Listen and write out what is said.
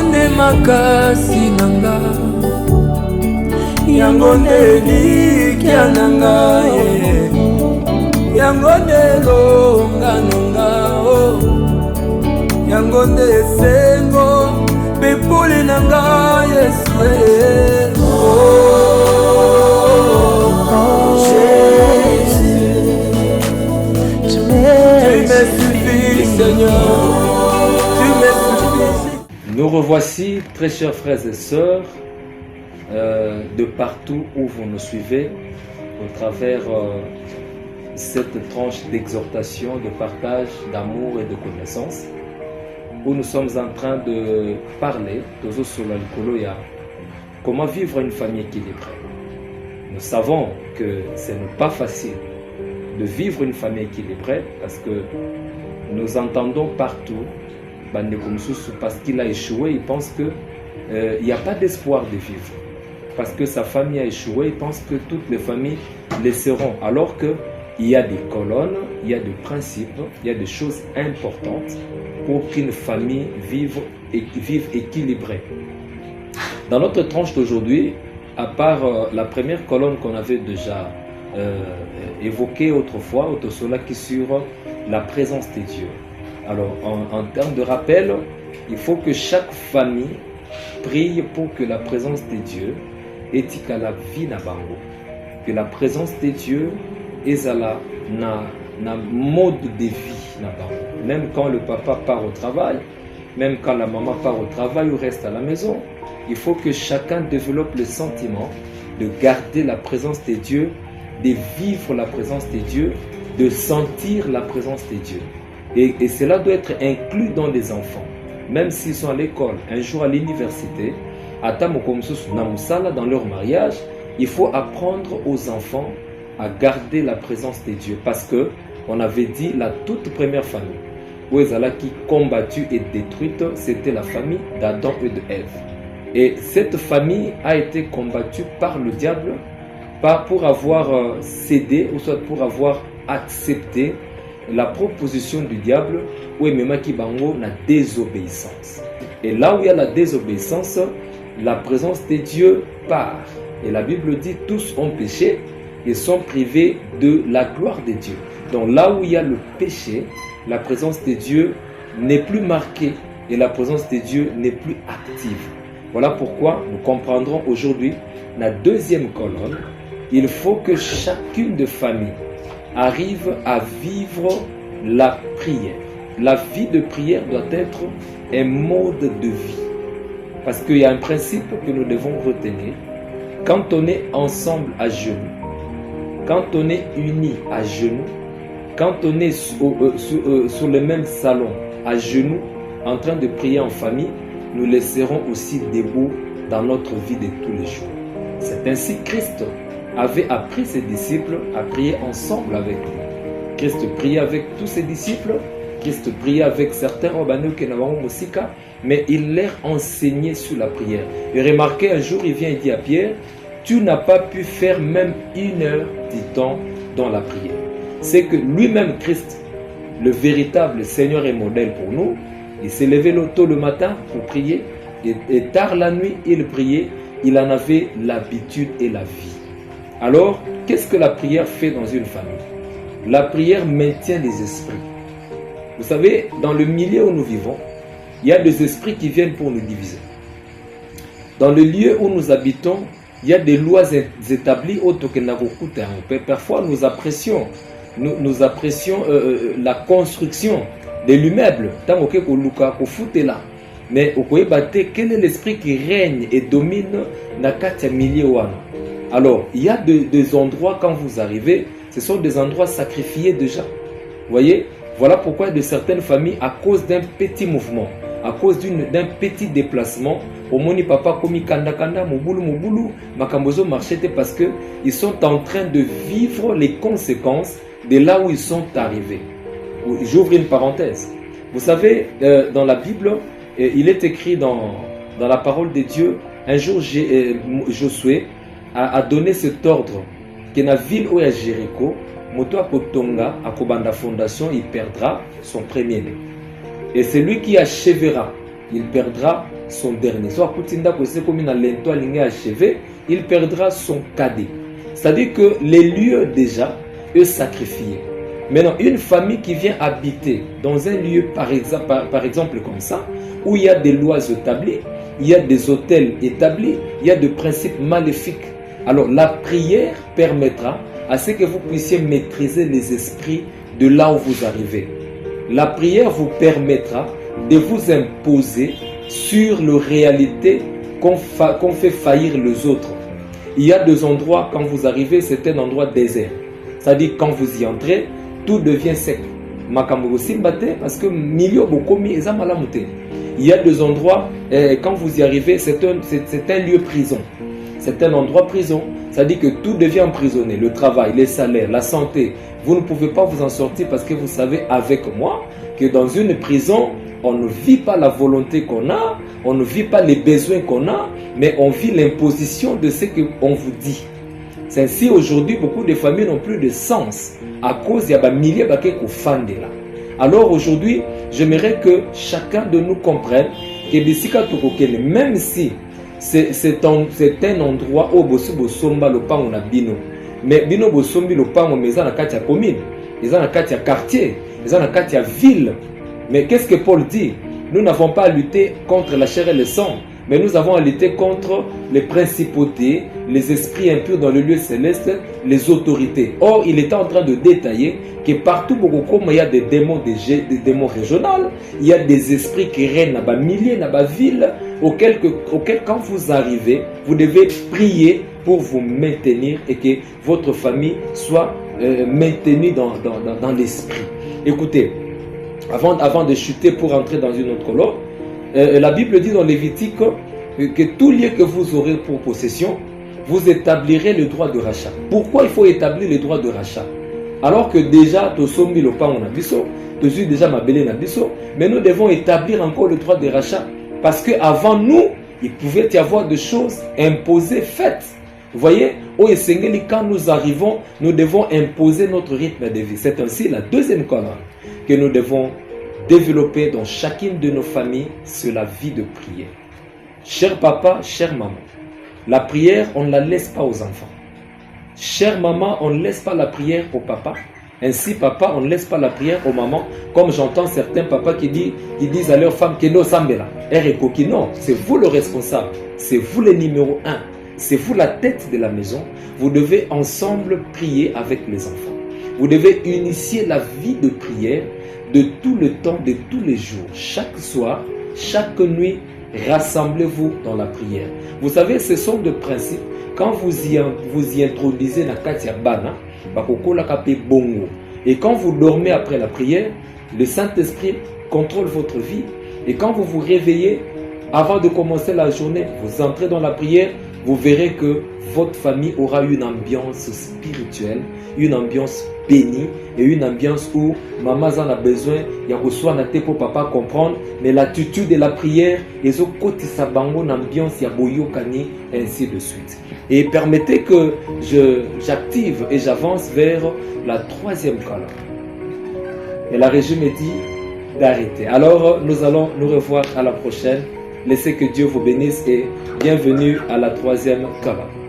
nde makasi nanga, yango nde likya nanga, yango nde longa nanga, yango nde esengo pepoli nanga Yesu. Nous revoici, très chers frères et sœurs, de partout où vous nous suivez, au travers cette tranche d'exhortation, de partage, d'amour et de connaissance, où nous sommes en train de parler de comment vivre une famille équilibrée. Nous savons que ce n'est pas facile de vivre une famille équilibrée parce que nous entendons partout parce qu'il a échoué, il pense qu'il n'y a pas d'espoir de vivre. Parce que sa famille a échoué, il pense que toutes les familles le seront. Alors qu'il y a des colonnes, il y a des principes, il y a des choses importantes pour qu'une famille vive équilibrée. Dans notre tranche d'aujourd'hui, à part la première colonne qu'on avait déjà évoquée autrefois, qui sur la présence de Dieu. Alors, en termes de rappel, il faut que chaque famille prie pour que la présence de Dieu ait la vie na bango. Que la présence de Dieu est na mode de vie na bango. Même quand le papa part au travail, même quand la maman part au travail ou reste à la maison, il faut que chacun développe le sentiment de garder la présence de Dieu, de vivre la présence de Dieu, de sentir la présence de Dieu. Et cela doit être inclus dans les enfants. Même s'ils sont à l'école, un jour à l'université, dans leur mariage, il faut apprendre aux enfants à garder la présence de Dieu. Parce que, on avait dit, la toute première famille, où Ezala qui combattue et détruite, c'était la famille d'Adam et de Ève. Et cette famille a été combattue par le diable, pas pour avoir cédé, ou soit pour avoir accepté la proposition du diable, où même qui bango la désobéissance. Et là où il y a la désobéissance, la présence de Dieu part. Et la Bible dit tous ont péché et sont privés de la gloire de Dieu. Donc là où il y a le péché, la présence de Dieu n'est plus marquée et la présence de Dieu n'est plus active. Voilà pourquoi nous comprendrons aujourd'hui la deuxième colonne. Il faut que chacune des familles arrive à vivre la prière. La vie de prière doit être un mode de vie. Parce qu'il y a un principe que nous devons retenir. Quand on est ensemble à genoux, quand on est unis à genoux, quand on est sur le même salon à genoux, en train de prier en famille, nous les serons aussi debout dans notre vie de tous les jours. C'est ainsi que Christ avait appris ses disciples à prier ensemble avec lui. Christ priait avec tous ses disciples, Christ priait avec certains mais il leur enseignait sur la prière. Et remarquez, un jour, il vient et dit à Pierre, tu n'as pas pu faire même 1 heure du temps dans la prière. C'est que lui-même, Christ, le véritable Seigneur et modèle pour nous, il s'est levé tôt le matin pour prier, et tard la nuit, il priait, il en avait l'habitude et la vie. Alors, qu'est-ce que la prière fait dans une famille? La prière maintient les esprits. Vous savez, dans le milieu où nous vivons, il y a des esprits qui viennent pour nous diviser. Dans le lieu où nous habitons, il y a des lois établies parfois nous apprécions la construction de l'immeuble. Mais quel est l'esprit qui règne et domine dans le milieu? Alors, il y a des endroits, quand vous arrivez, ce sont des endroits sacrifiés déjà. Vous voyez, voilà pourquoi de certaines familles, à cause d'un petit mouvement, à cause d'un petit déplacement, au moni papa komi kanda kanda, mobulu, makambozo marchete, parce qu'ils sont en train de vivre les conséquences de là où ils sont arrivés. J'ouvre une parenthèse. Vous savez, dans la Bible, il est écrit dans la parole de Dieu, un jour Josué a donné cet ordre que dans la ville où il y a Jéricho, moto akotonga akobanda fondation, il perdra son premier-né. Et c'est lui qui achèvera il perdra son dernier. Soit Koutinda Kose comme une lento aligné achevé, il perdra son cadet. C'est-à-dire que les lieux déjà, eux sacrifiés. Maintenant, une famille qui vient habiter dans un lieu, par exemple comme ça, où il y a des lois établies, il y a des hôtels établis, il y a des principes maléfiques. Alors la prière permettra à ce que vous puissiez maîtriser les esprits de là où vous arrivez. La prière vous permettra de vous imposer sur les réalités qu'on fait faillir les autres. Il y a des endroits, quand vous arrivez, c'est un endroit désert. C'est-à-dire quand vous y entrez, tout devient sec. Parce que il y a des endroits, quand vous y arrivez, c'est un lieu prison. C'est un endroit prison. C'est-à-dire que tout devient emprisonné. Le travail, les salaires, la santé. Vous ne pouvez pas vous en sortir parce que vous savez avec moi que dans une prison, on ne vit pas la volonté qu'on a, on ne vit pas les besoins qu'on a, mais on vit l'imposition de ce qu'on vous dit. C'est ainsi aujourd'hui, beaucoup de familles n'ont plus de sens à cause il y a des milliers de fans de là. Alors aujourd'hui, j'aimerais que chacun de nous comprenne que même si c'est un endroit où bosomba le pan on a bino, mais bino bosombi le pan on met dans la katia commune, ils ont la katia quartier, ils ont la katia ville. Mais qu'est-ce que Paul dit? Nous n'avons pas à lutter contre la chair et le sang, mais nous avons à lutter contre les principautés, les esprits impurs dans le lieu céleste, les autorités. Or, il était en train de détailler que partout, comme il y a des démons régionaux, il y a des esprits qui règnent dans les milliers, dans les villes, auxquels quand vous arrivez, vous devez prier pour vous maintenir et que votre famille soit maintenue dans l'esprit. Écoutez, avant de chuter pour entrer dans une autre colonne, la Bible dit dans Lévitique que tout lieu que vous aurez pour possession, vous établirez le droit de rachat. Pourquoi il faut établir le droit de rachat? Alors que déjà, Tosombi le pan on a biso, Tosu déjà Mabélé na biso, mais nous devons établir encore le droit de rachat. Parce qu'avant nous, il pouvait y avoir des choses imposées, faites. Vous voyez, au Essengeli, quand nous arrivons, nous devons imposer notre rythme de vie. C'est ainsi la deuxième colonne que nous devons développer dans chacune de nos familles sur la vie de prière. Cher papa, chère maman, la prière, on ne la laisse pas aux enfants. Chère maman, on ne laisse pas la prière au papa. Ainsi, papa, on ne laisse pas la prière aux mamans. Comme j'entends certains papas qui disent à leur femme que non, Sambela, non, c'est vous le responsable, c'est vous le numéro 1, c'est vous la tête de la maison. Vous devez ensemble prier avec les enfants. Vous devez initier la vie de prière de tout le temps, de tous les jours. Chaque soir, chaque nuit, rassemblez-vous dans la prière. Vous savez, ce sont des principes. Quand vous y introduisez la katia bana, bongo. Et quand vous dormez après la prière, le Saint-Esprit contrôle votre vie. Et quand vous vous réveillez, avant de commencer la journée, vous entrez dans la prière, vous verrez que votre famille aura une ambiance spirituelle, une ambiance bénie et une ambiance où maman en a besoin, il y a reçu un athée pour papa comprendre, mais l'attitude de la prière, ils ont côté sa bango ambiance, il y a boyokani, et ainsi de suite. Et permettez que j'active et j'avance vers la troisième colonne. Et la régie me dit d'arrêter. Alors nous allons nous revoir à la prochaine. Laissez que Dieu vous bénisse et bienvenue à la troisième colonne.